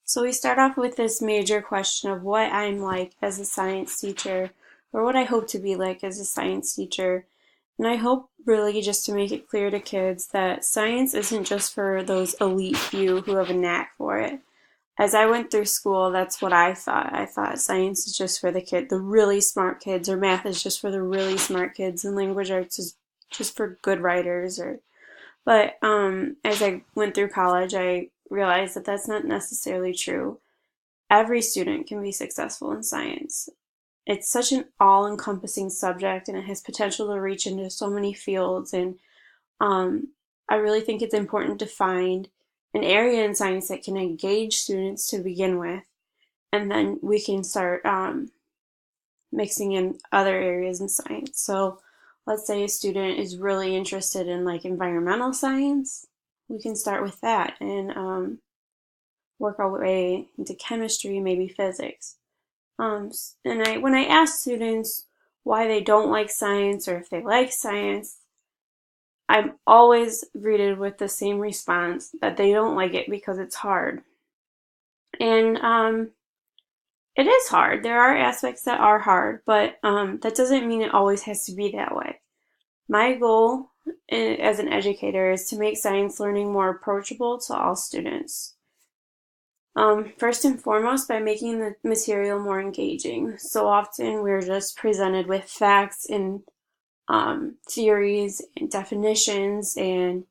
So we start off with this major question of what I'm like as a science teacher, or what I hope to be like as a science teacher. And I hope really just to make it clear to kids that science isn't just for those elite few who have a knack for it. As I went through school, that's what I thought. I thought science is just for the really smart kids, or math is just for the really smart kids, and language arts is just for good writers, or but as I went through college, I realized that that's not necessarily true. Every student can be successful in science. It's such an all-encompassing subject, and it has potential to reach into so many fields. And um, I really think it's important to find an area in science that can engage students to begin with, and then we can start mixing in other areas in science. So let's say a student is really interested in like environmental science, we can start with that and work our way into chemistry, maybe physics. When I ask students why they don't like science or if they like science, I'm always greeted with the same response that they don't like it because it's hard. And it is hard. There are aspects that are hard, but that doesn't mean it always has to be that way. My goal as an educator is to make science learning more approachable to all students. First and foremost, by making the material more engaging. So often we're just presented with facts and theories and definitions, and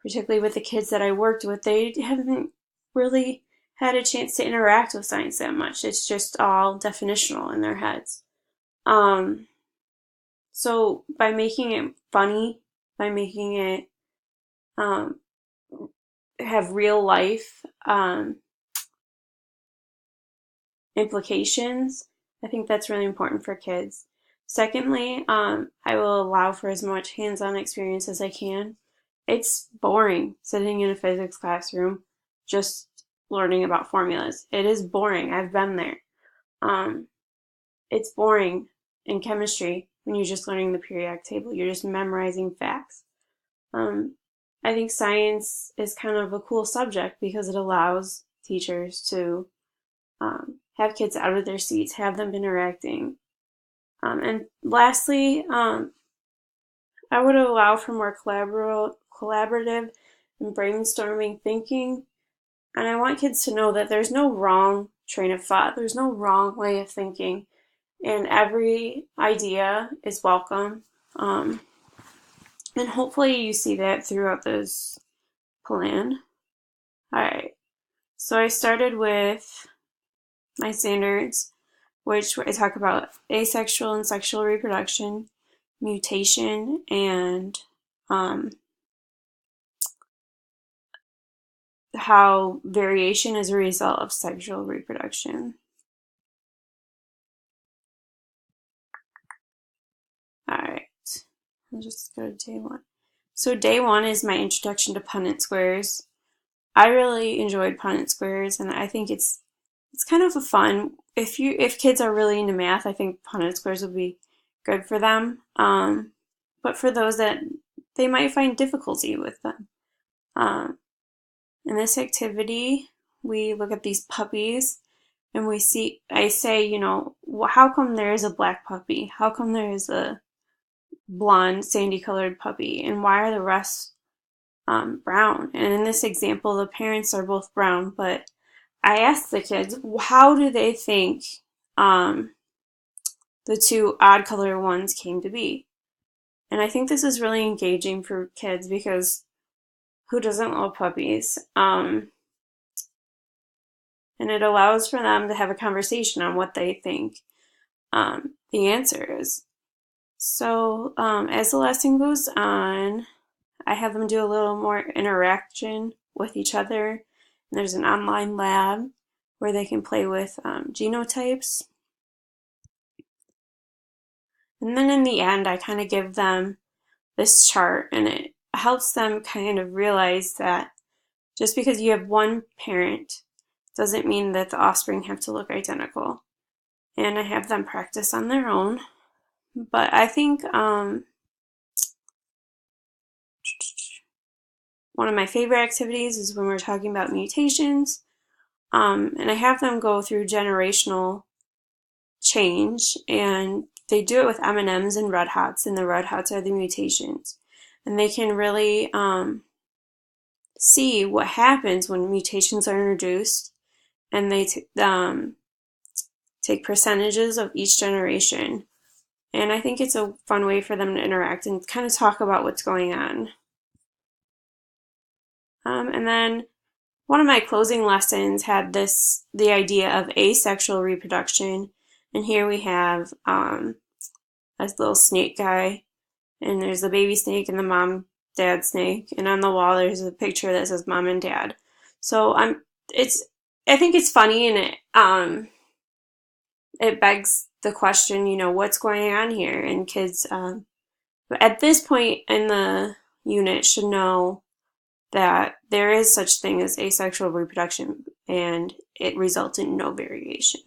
particularly with the kids that I worked with, they haven't really had a chance to interact with science that much. It's just all definitional in their heads. Um, so by making it funny, by making it um, have real life implications, I think that's really important for kids. Secondly, I will allow for as much hands-on experience as I can. It's boring sitting in a physics classroom just learning about formulas. It is boring. I've been there. Um, it's boring in chemistry when you're just learning the periodic table. You're just memorizing facts. Um, I think science is kind of a cool subject because it allows teachers to have kids out of their seats, have them interacting. And lastly, I would allow for more collaborative and brainstorming thinking. And I want kids to know that there's no wrong train of thought, there's no wrong way of thinking, and every idea is welcome. Um, and hopefully you see that throughout this plan. All right, so I started with my standards, which I talk about asexual and sexual reproduction, mutation, and um, how variation is a result of sexual reproduction. All right, I'll just go to day one. So day one is my introduction to Punnett squares. I really enjoyed Punnett squares, and I think it's kind of a fun. If kids are really into math, I think Punnett squares would be good for them. But for those that they might find difficulty with them. Um, in this activity, we look at these puppies and we see, I say, how come there is a black puppy? How come there is a blonde, sandy colored puppy? And why are the rest brown? And in this example, the parents are both brown, but I asked the kids, how do they think um, the two odd colored ones came to be? And I think this is really engaging for kids because who doesn't love puppies? And it allows for them to have a conversation on what they think the answer is. So as the lesson goes on, I have them do a little more interaction with each other. And there's an online lab where they can play with genotypes. And then in the end, I kind of give them this chart, and it helps them kind of realize that just because you have one parent doesn't mean that the offspring have to look identical. And I have them practice on their own. But I think one of my favorite activities is when we're talking about mutations. And I have them go through generational change, and they do it with M&Ms and Red Hots, and the Red Hots are the mutations. And they can really see what happens when mutations are introduced, and they take percentages of each generation. And I think it's a fun way for them to interact and kind of talk about what's going on. And then one of my closing lessons had the idea of asexual reproduction. And here we have a little snake guy, and there's the baby snake and the mom dad snake, and on the wall there's a picture that says mom and dad. So I think it's funny, and it begs the question, what's going on here? And kids at this point in the unit should know that there is such thing as asexual reproduction, and it results in no variation.